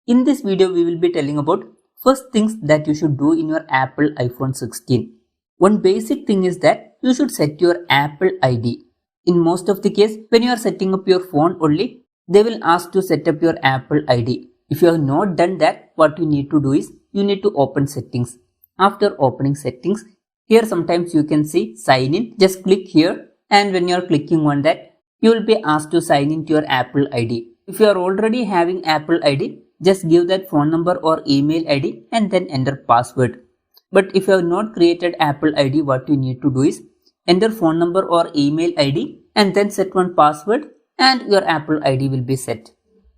In this video, we will be telling about first things that you should do in your Apple iPhone 16. One basic thing is that you should set your Apple ID. In most of the case, when you are setting up your phone only, they will ask to set up your Apple ID. If you have not done that, what you need to do is you need to open settings. After opening settings, here sometimes you can see sign in. Just click here, and when you are clicking on that, you will be asked to sign into your Apple ID. If you are already having Apple ID, just give that phone number or email ID and then enter password. But if you have not created Apple ID, what you need to do is enter phone number or email ID and then set one password and your Apple ID will be set.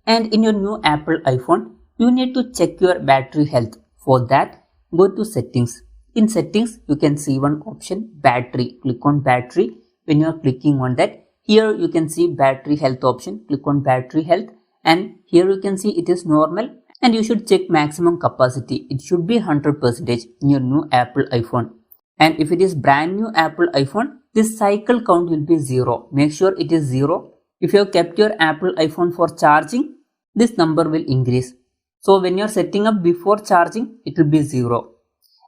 And in your new Apple iPhone, you need to check your battery health. For that, go to settings. In settings, you can see one option battery. Click on battery. When you are clicking on that, here you can see battery health option. Click on battery health. And here you can see it is normal and you should check maximum capacity. It should be 100% in your new Apple iPhone. And if it is brand new Apple iPhone, this cycle count will be 0. Make sure it is 0. If you have kept your Apple iPhone for charging, this number will increase. So when you are setting up before charging, it will be 0.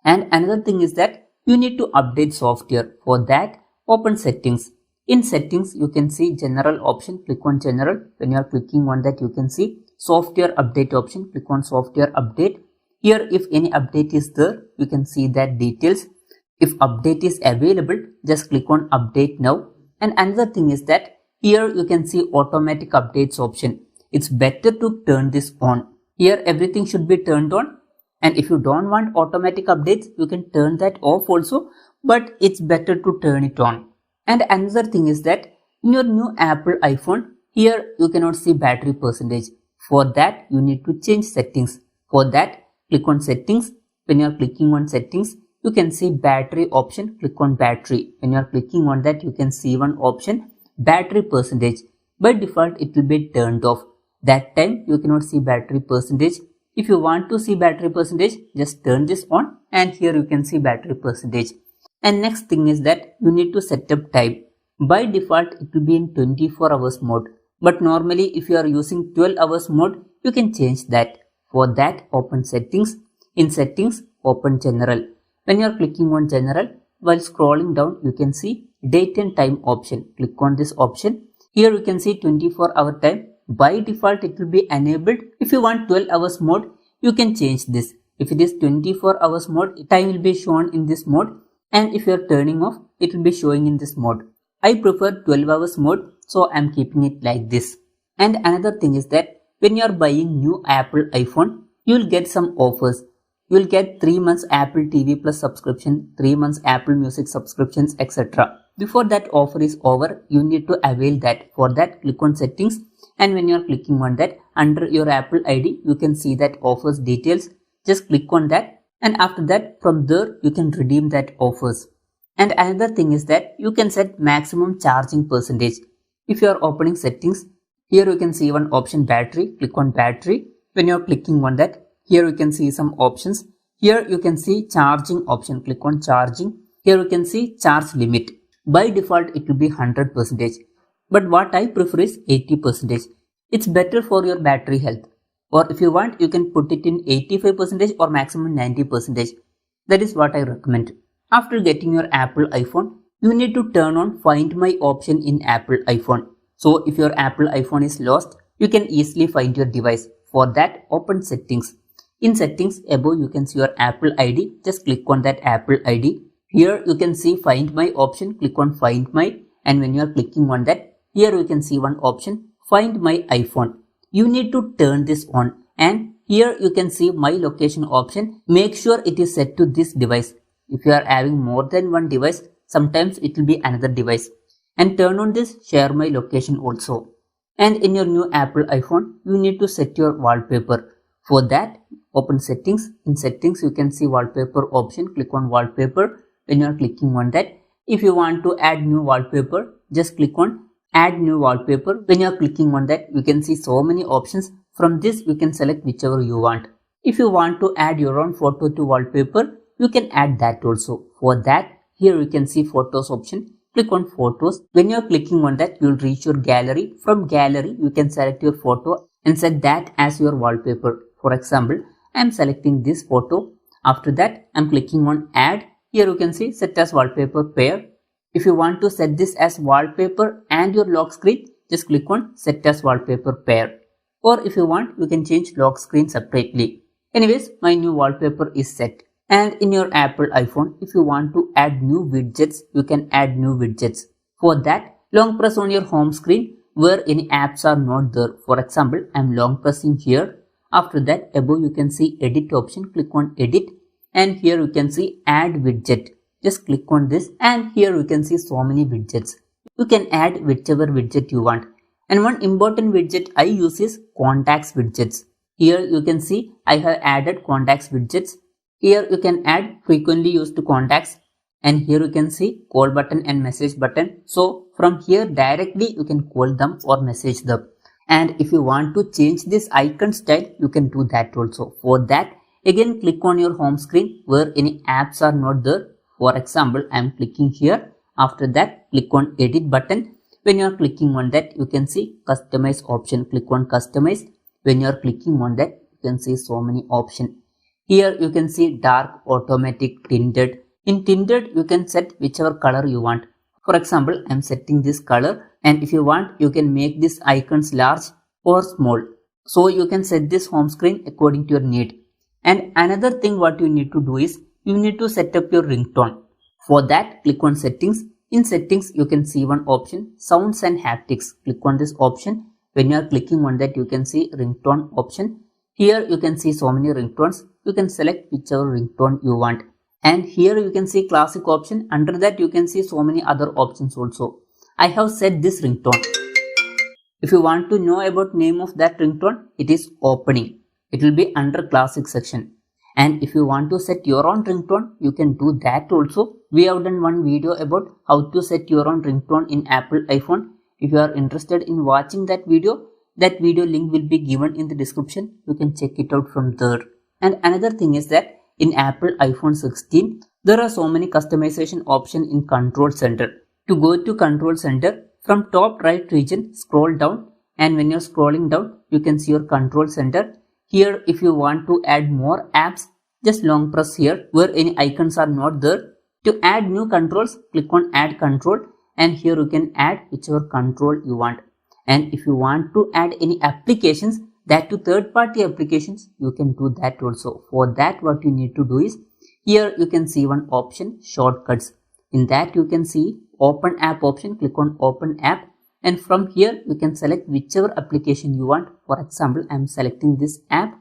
And another thing is that you need to update software. For that, open settings. In settings, you can see general option. Click on general. When you are clicking on that, you can see software update option. Click on software update. Here, if any update is there, you can see that details. If update is available, just click on update now. And another thing is that here you can see automatic updates option. It's better to turn this on. Here everything should be turned on. And if you don't want automatic updates, you can turn that off also. But it's better to turn it on. And another thing is that in your new Apple iPhone, here you cannot see battery percentage. For that, you need to change settings. For that, click on settings. When you are clicking on settings, you can see battery option. Click on battery. When you are clicking on that, you can see one option, battery percentage. By default, it will be turned off. That time, you cannot see battery percentage. If you want to see battery percentage, just turn this on and here you can see battery percentage. And next thing is that you need to set up time. By default, it will be in 24 hours mode. But normally, if you are using 12 hours mode, you can change that. For that, open settings. In settings, open general. When you are clicking on general, while scrolling down, you can see date and time option. Click on this option. Here you can see 24-hour time. By default, it will be enabled. If you want 12 hours mode, you can change this. If it is 24 hours mode, time will be shown in this mode. And if you are turning off, it will be showing in this mode. I prefer 12 hours mode, so I am keeping it like this. And another thing is that when you are buying new Apple iPhone, you will get some offers. You will get 3 months Apple TV Plus subscription, 3 months Apple Music subscriptions, etc. Before that offer is over, you need to avail that. For that, click on settings. And when you are clicking on that, under your Apple ID, you can see that offers details. Just click on that. And after that, from there, you can redeem that offers. And another thing is that you can set maximum charging percentage. If you are opening settings, here you can see one option battery. Click on battery. When you are clicking on that, here you can see some options. Here you can see charging option. Click on charging. Here you can see charge limit. By default, it will be 100%. But what I prefer is 80%. It's better for your battery health. Or if you want, you can put it in 85% or maximum 90%. That is what I recommend. After getting your Apple iPhone, you need to turn on Find My option in Apple iPhone. So if your Apple iPhone is lost, you can easily find your device. For that, open settings. In settings, above you can see your Apple ID. Just click on that Apple ID. Here you can see Find My option. Click on Find My. And when you are clicking on that, here you can see one option, Find My iPhone. You need to turn this on, and here you can see My Location option. Make sure it is set to this device. If you are having more than one device, sometimes it will be another device. And turn on this Share My Location also. And in your new Apple iPhone, you need to set your wallpaper. For that, open settings. In settings, you can see wallpaper option. Click on wallpaper. When you are clicking on that, if you want to add new wallpaper, just click on Add New Wallpaper. When you are clicking on that, you can see so many options. From this, you can select whichever you want. If you want to add your own photo to wallpaper, you can add that also. For that, here you can see Photos option. Click on Photos. When you are clicking on that, you will reach your gallery. From gallery, you can select your photo and set that as your wallpaper. For example, I am selecting this photo. After that, I am clicking on add. Here you can see set as wallpaper pair. If you want to set this as wallpaper and your lock screen, just click on set as wallpaper pair. Or if you want, you can change lock screen separately. Anyways, my new wallpaper is set. And in your Apple iPhone, if you want to add new widgets, you can add new widgets. For that, long press on your home screen where any apps are not there. For example, I am long pressing here. After that, above you can see edit option. Click on edit. And here you can see add widget. Just click on this and here you can see so many widgets. You can add whichever widget you want. And one important widget I use is contacts widgets. Here you can see I have added contacts widgets. Here you can add frequently used contacts. And here you can see call button and message button. So from here directly you can call them or message them. And if you want to change this icon style, you can do that also. For that, again click on your home screen where any apps are not there. For example, I am clicking here. After that, click on edit button. When you are clicking on that, you can see customize option. Click on customize. When you are clicking on that, you can see so many options. Here you can see dark, automatic, tinted. In tinted, you can set whichever color you want. For example, I am setting this color, and if you want, you can make these icons large or small. So you can set this home screen according to your need. And another thing what you need to do is, you need to set up your ringtone. For that, click on settings. In settings, you can see one option, sounds and haptics. Click on this option. When you are clicking on that, you can see ringtone option. Here you can see so many ringtones. You can select whichever ringtone you want. And here you can see classic option. Under that you can see so many other options also. I have set this ringtone. If you want to know about name of that ringtone, it is opening. It will be under classic section. And if you want to set your own ringtone, you can do that also. We have done one video about how to set your own ringtone in Apple iPhone. If you are interested in watching that video link will be given in the description. You can check it out from there. And another thing is that in Apple iPhone 16, there are so many customization options in Control Center. To go to Control Center, from top right region, scroll down, and when you're scrolling down, you can see your Control Center. Here, if you want to add more apps, just long press here where any icons are not there. To add new controls, click on add control, and here you can add whichever control you want. And if you want to add any applications, that to third-party applications, you can do that also. For that, what you need to do is, here you can see one option, shortcuts. In that you can see open app option. Click on open app, and from here you can select whichever application you want. For example, I am selecting this app,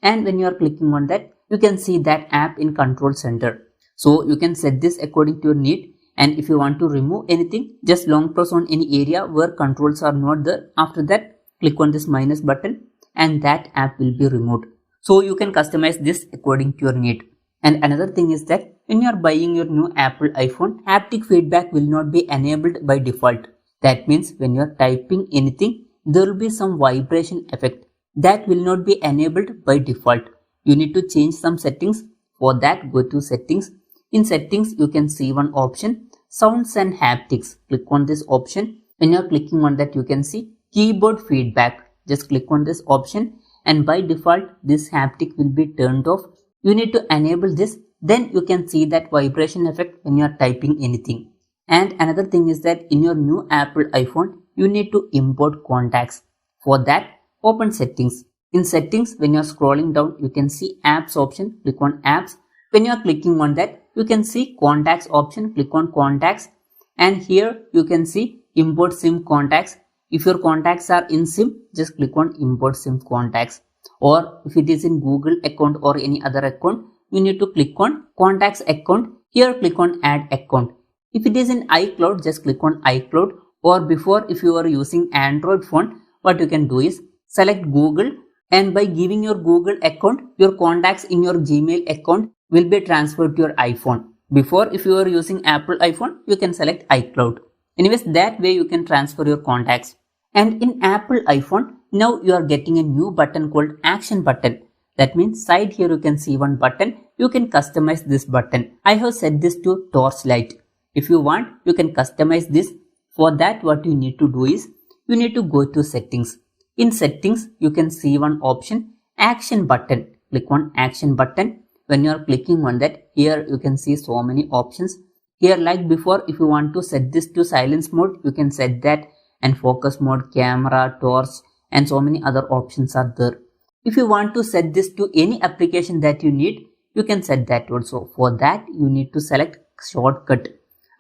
and when you are clicking on that, you can see that app in Control Center. So you can set this according to your need. And if you want to remove anything, just long press on any area where controls are not there. After that, click on this minus button, and that app will be removed. So you can customize this according to your need. And another thing is that when you are buying your new Apple iPhone, haptic feedback will not be enabled by default. That means when you are typing anything, there will be some vibration effect. That will not be enabled by default. You need to change some settings. For that, go to settings. In settings, you can see one option, sounds and haptics. Click on this option. When you are clicking on that, you can see keyboard feedback. Just click on this option, and by default, this haptic will be turned off. You need to enable this. Then you can see that vibration effect when you are typing anything. And another thing is that in your new Apple iPhone, you need to import contacts. For that, open settings. In settings, when you are scrolling down, you can see apps option. Click on apps. When you are clicking on that, you can see contacts option. Click on contacts, and here you can see import SIM contacts. If your contacts are in SIM, just click on import SIM contacts. Or if it is in Google account or any other account, you need to click on contacts account. Here click on add account. If it is in iCloud, just click on iCloud. Or before, if you are using Android phone, what you can do is select Google, and by giving your Google account, your contacts in your Gmail account will be transferred to your iPhone. Before, if you are using Apple iPhone, you can select iCloud. Anyways, that way you can transfer your contacts. And in Apple iPhone, now you are getting a new button called action button. That means side here you can see one button. You can customize this button. I have set this to torchlight. If you want, you can customize this. For that, what you need to do is, you need to go to settings. In settings, you can see one option, action button. Click on action button. When you are clicking on that, here you can see so many options. Here, like before, if you want to set this to silence mode, you can set that, and focus mode, camera, torch, and so many other options are there. If you want to set this to any application that you need, you can set that also. For that, you need to select shortcut.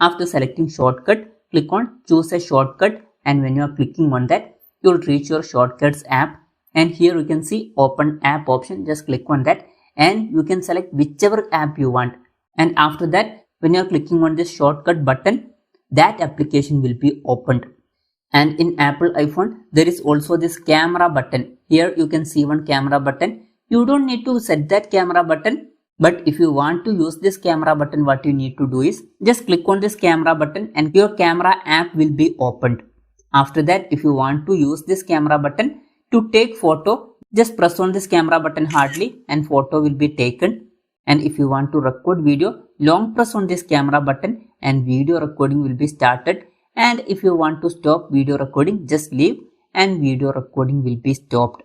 After selecting shortcut, click on choose a shortcut, and when you are clicking on that, you will reach your shortcuts app, and here you can see open app option. Just click on that and you can select whichever app you want, and after that, when you are clicking on this shortcut button, that application will be opened. And in Apple iPhone, there is also this camera button. Here you can see one camera button. You don't need to set that camera button, but if you want to use this camera button, what you need to do is just click on this camera button and your camera app will be opened. After that, if you want to use this camera button to take photo, just press on this camera button hardly and photo will be taken. And if you want to record video, long press on this camera button and video recording will be started. And if you want to stop video recording, just leave and video recording will be stopped.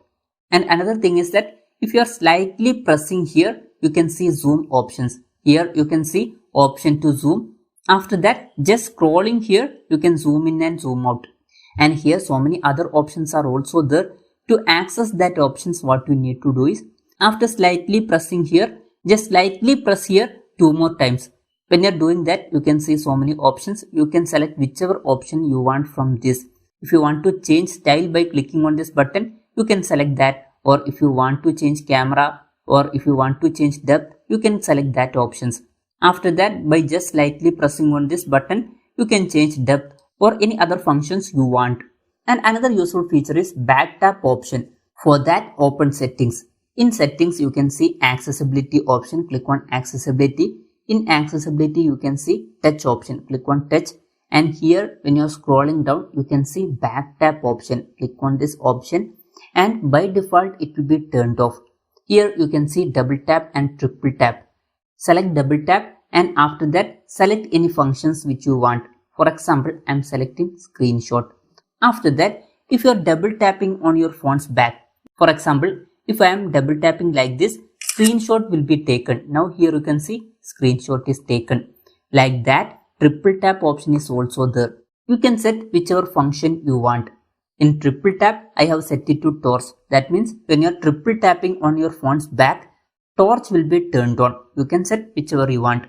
And another thing is that if you are slightly pressing here, you can see zoom options. Here you can see option to zoom. After that, just scrolling here, you can zoom in and zoom out. And here so many other options are also there. To access that options, what you need to do is after slightly pressing here, just slightly press here 2 more times. When you are doing that, you can see so many options. You can select whichever option you want from this. If you want to change style by clicking on this button, you can select that. Or if you want to change camera, or if you want to change depth, you can select that options. After that, by just slightly pressing on this button, you can change depth or any other functions you want. And another useful feature is back tap option. For that, open settings. In settings, you can see accessibility option. Click on accessibility. In accessibility, you can see touch option. Click on touch. And here, when you are scrolling down, you can see back tap option. Click on this option. And by default, it will be turned off. Here, you can see double tap and triple tap. Select double tap and after that, select any functions which you want. For example, I am selecting screenshot. After that, if you are double tapping on your phone's back, for example, if I am double tapping like this, screenshot will be taken. Now here you can see screenshot is taken. Like that, triple tap option is also there. You can set whichever function you want. In triple tap, I have set it to torch. That means when you are triple tapping on your phone's back, torch will be turned on. You can set whichever you want.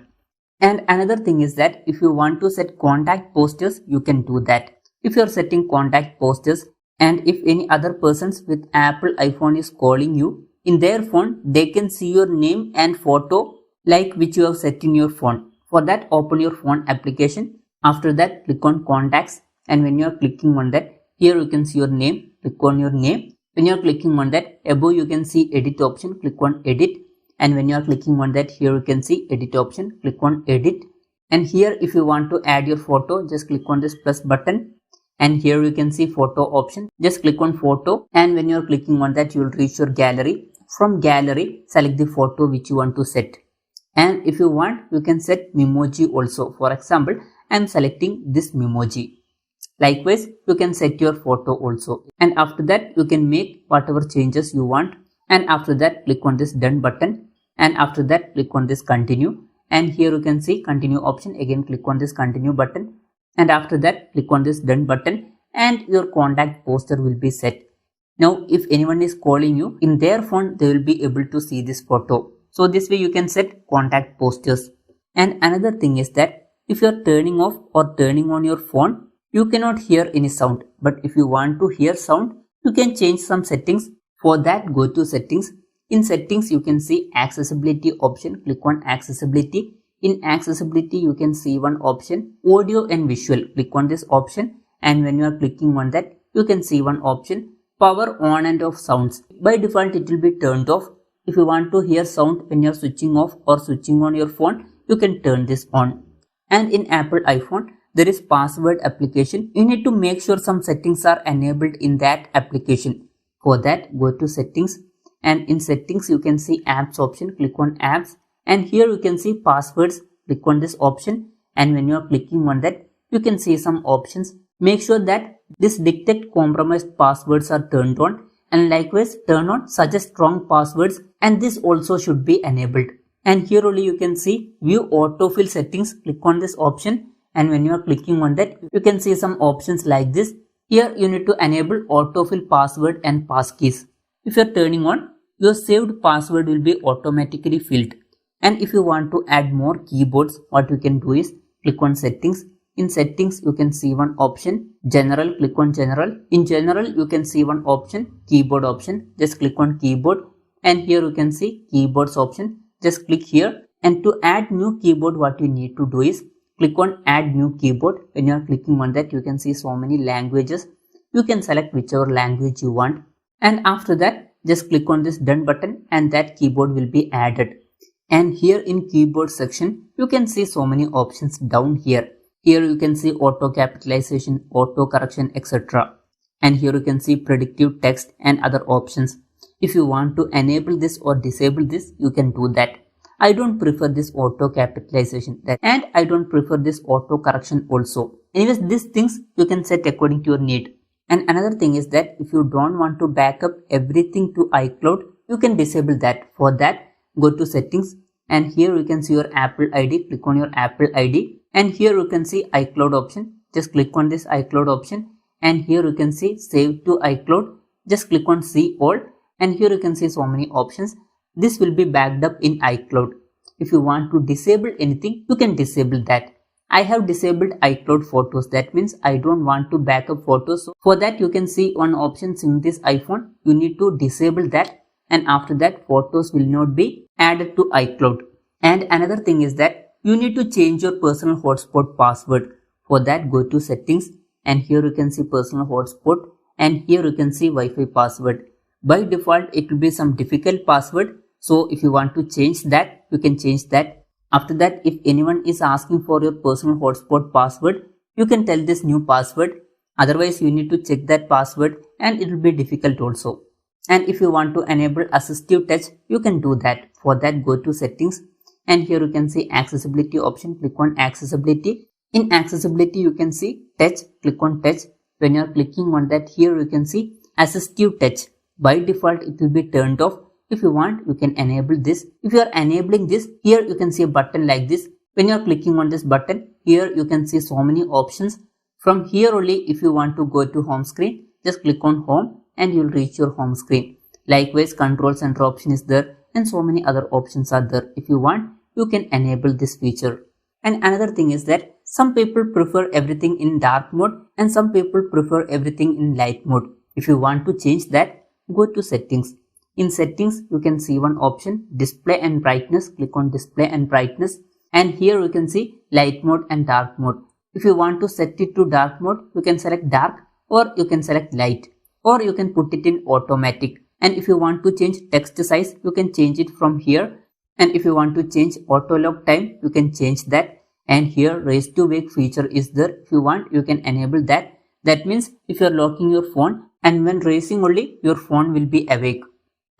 And another thing is that if you want to set contact posters, you can do that. If you are setting contact posters and if any other persons with Apple iPhone is calling you, in their phone, they can see your name and photo like which you have set in your phone. For that, open your phone application. After that, click on contacts and when you are clicking on that, here you can see your name. Click on your name. When you are clicking on that, above you can see edit option. Click on edit. And when you are clicking on that, here you can see edit option. Click on edit. And here if you want to add your photo, just click on this plus button. And here you can see photo option. Just click on photo. And when you are clicking on that, you will reach your gallery. From gallery, select the photo which you want to set. And if you want, you can set memoji also. For example, I am selecting this memoji. Likewise, you can set your photo also. And after that, you can make whatever changes you want. And after that, click on this done button. And after that, click on this continue. And here you can see continue option. Again, click on this continue button. And after that, click on this done button. And your contact poster will be set. Now, if anyone is calling you, in their phone, they will be able to see this photo. So this way you can set contact posters. And another thing is that if you are turning off or turning on your phone, you cannot hear any sound. But if you want to hear sound, you can change some settings. For that, go to settings. In settings, you can see accessibility option. Click on accessibility. In accessibility, you can see one option, audio and visual. Click on this option. And when you are clicking on that, you can see one option, power on and off sounds. By default, it will be turned off. If you want to hear sound when you are switching off or switching on your phone, you can turn this on. And in Apple iPhone, there is password application. You need to make sure some settings are enabled in that application. For that, go to settings. And in settings, you can see apps option. Click on apps. And here you can see passwords. Click on this option. And when you are clicking on that, you can see some options. Make sure that this detect compromised passwords are turned on, and likewise turn on suggest strong passwords, and this also should be enabled. And here only you can see view autofill settings. Click on this option, and when you are clicking on that, you can see some options like this. Here you need to enable autofill password and passkeys. If you are turning on, your saved password will be automatically filled. And if you want to add more keyboards, what you can do is click on settings. In settings, you can see one option, general, click on general. In general, you can see one option, keyboard option. Just click on keyboard, and here you can see keyboards option. Just click here, and to add new keyboard, what you need to do is click on add new keyboard. When you are clicking on that, you can see so many languages. You can select whichever language you want, and after that just click on this done button, and that keyboard will be added. And here in keyboard section, you can see so many options down here. Here you can see auto capitalization, auto correction, etc. And here you can see predictive text and other options. If you want to enable this or disable this, you can do that. I don't prefer this auto capitalization, and I don't prefer this auto correction also. Anyways, these things you can set according to your need. And another thing is that if you don't want to backup everything to iCloud, you can disable that. For that, go to settings, and here you can see your Apple ID. Click on your Apple ID, and here you can see iCloud option. Just click on this iCloud option, and here you can see save to iCloud. Just click on see all, and here you can see so many options. This will be backed up in iCloud. If you want to disable anything, you can disable that. I have disabled iCloud photos. That means I don't want to backup photos. So for that, you can see one option in this iPhone. You need to disable that, and after that photos will not be added to iCloud. And another thing is that you need to change your personal hotspot password. For that, go to settings, and here you can see personal hotspot, and here you can see Wi-Fi password. By default, it will be some difficult password. So if you want to change that, you can change that. After that, if anyone is asking for your personal hotspot password, you can tell this new password. Otherwise, you need to check that password, and it will be difficult also. And if you want to enable assistive touch, you can do that. For that, go to settings, and here you can see accessibility option. Click on accessibility. In accessibility, you can see touch. Click on touch. When you are clicking on that, here you can see assistive touch. By default, it will be turned off. If you want, you can enable this. If you are enabling this, here you can see a button like this. When you are clicking on this button, here you can see so many options. From here only, if you want to go to home screen, just click on home, and you will reach your home screen. Likewise, control center option is there, and so many other options are there. If you want, you can enable this feature. And another thing is that some people prefer everything in dark mode, and some people prefer everything in light mode. If you want to change that, go to settings. In settings, you can see one option, display and brightness. Click on display and brightness, and here you can see light mode and dark mode. If you want to set it to dark mode, you can select dark, or you can select light, or you can put it in automatic. And if you want to change text size, you can change it from here. And if you want to change auto lock time, you can change that. And here raise to wake feature is there. If you want, you can enable that. That means if you are locking your phone, and when raising only, your phone will be awake.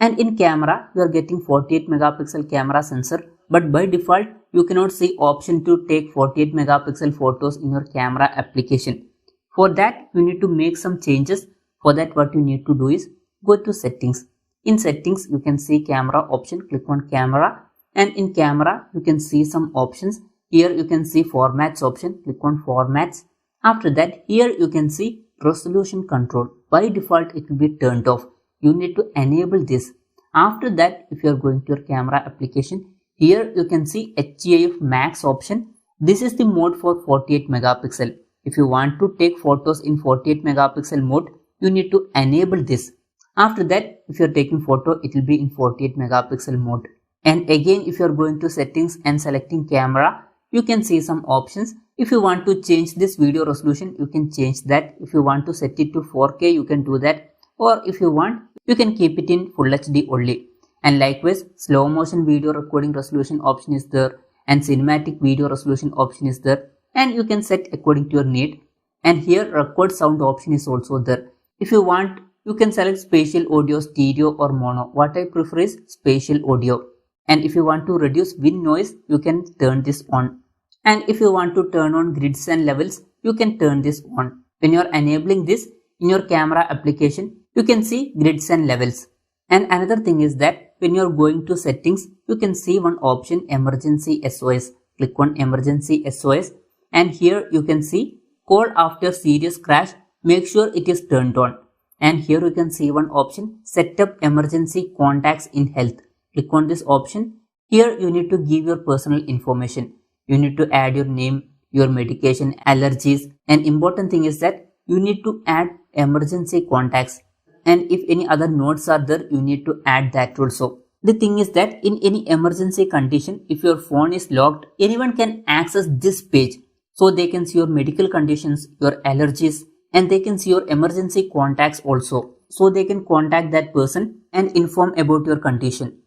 And in camera, you are getting 48 megapixel camera sensor, but by default, you cannot see option to take 48 megapixel photos in your camera application. For that, you need to make some changes. For that, what you need to do is go to settings. In settings, you can see camera option. Click on camera, and in camera, you can see some options. Here you can see formats option. Click on formats. After that, here you can see resolution control. By default, it will be turned off. You need to enable this. After that, if you are going to your camera application, here you can see HEIF max option. This is the mode for 48 megapixel. If you want to take photos in 48 megapixel mode, you need to enable this. After that, if you are taking photo, it will be in 48 megapixel mode. And again, if you are going to settings and selecting camera, you can see some options. If you want to change this video resolution, you can change that. If you want to set it to 4K, you can do that. Or if you want, you can keep it in Full HD only. And likewise, slow motion video recording resolution option is there, and cinematic video resolution option is there, and you can set according to your need. And here record sound option is also there. If you want, you can select spatial audio, stereo or mono. What I prefer is spatial audio. And if you want to reduce wind noise, you can turn this on. And if you want to turn on grids and levels, you can turn this on. When you are enabling this in your camera application, you can see grids and levels. And another thing is that when you are going to settings, you can see one option emergency SOS. Click on emergency SOS and here you can see call after serious crash. Make sure it is turned on. And here you can see one option set up emergency contacts in health. Click on this option. Here you need to give your personal information. You need to add your name, your medication, allergies, and important thing is that you need to add emergency contacts. And if any other notes are there, you need to add that also. The thing is that in any emergency condition, if your phone is locked, anyone can access this page. So they can see your medical conditions, your allergies, and they can see your emergency contacts also. So they can contact that person and inform about your condition.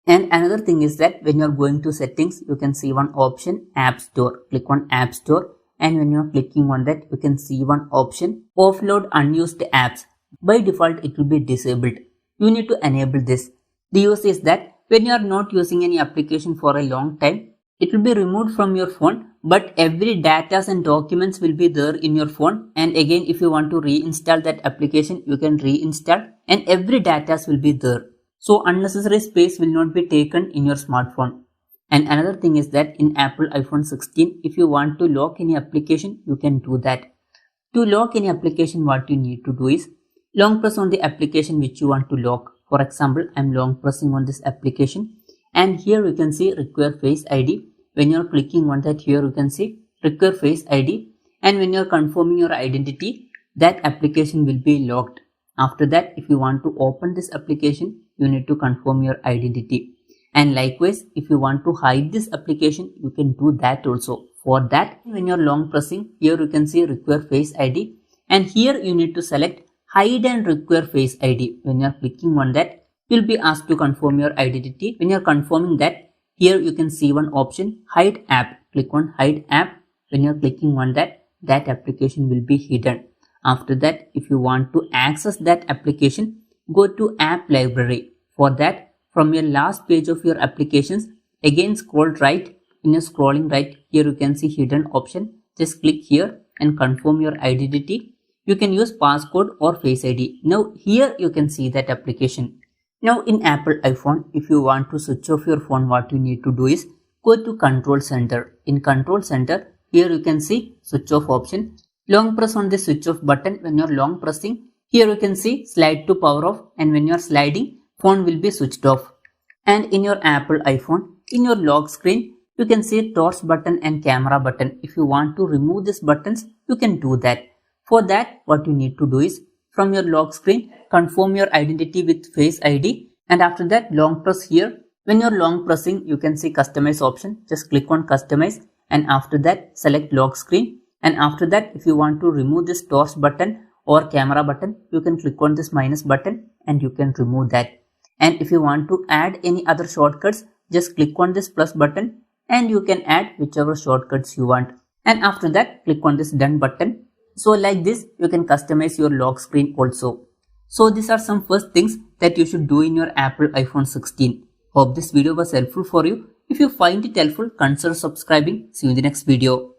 And another thing is that when you are going to settings, you can see one option App Store. Click on App Store and when you are clicking on that, you can see one option offload unused apps. By default, it will be disabled. You need to enable this. The use is that when you are not using any application for a long time, it will be removed from your phone, but every data and documents will be there in your phone. And again, if you want to reinstall that application, you can reinstall and every data will be there. So unnecessary space will not be taken in your smartphone. And another thing is that in Apple iPhone 16, if you want to lock any application, you can do that. To lock any application, what you need to do is long press on the application which you want to lock. For example, I am long pressing on this application and here you can see require face ID. When you are clicking on that, here you can see require face ID and when you are confirming your identity, that application will be locked. After that, if you want to open this application, you need to confirm your identity. And likewise, if you want to hide this application, you can do that also. For that, when you are long pressing, here you can see require face ID and here you need to select hide and require face ID. When you are clicking on that, you will be asked to confirm your identity. When you are confirming that, here you can see one option hide app. Click on hide app. When you are clicking on that, that application will be hidden. After that, if you want to access that application, go to app library. For that, from your last page of your applications, again scroll right. When you're scrolling right, here you can see hidden option. Just click here and confirm your identity. You can use passcode or face ID. Now here you can see that application. Now in Apple iPhone, if you want to switch off your phone, what you need to do is go to Control Center. In Control Center, here you can see switch off option. Long press on the switch off button. When you are long pressing, here you can see slide to power off and when you are sliding, phone will be switched off. And in your Apple iPhone, in your lock screen, you can see torch button and camera button. If you want to remove these buttons, you can do that. For that, what you need to do is from your lock screen, confirm your identity with face ID and after that long press here. When you are long pressing, you can see customize option. Just click on customize and after that select lock screen. And after that, if you want to remove this torch button or camera button, you can click on this minus button and you can remove that. And if you want to add any other shortcuts, just click on this plus button and you can add whichever shortcuts you want. And after that, click on this done button. So like this, you can customize your lock screen also. So these are some first things that you should do in your Apple iPhone 16. Hope this video was helpful for you. If you find it helpful, consider subscribing. See you in the next video.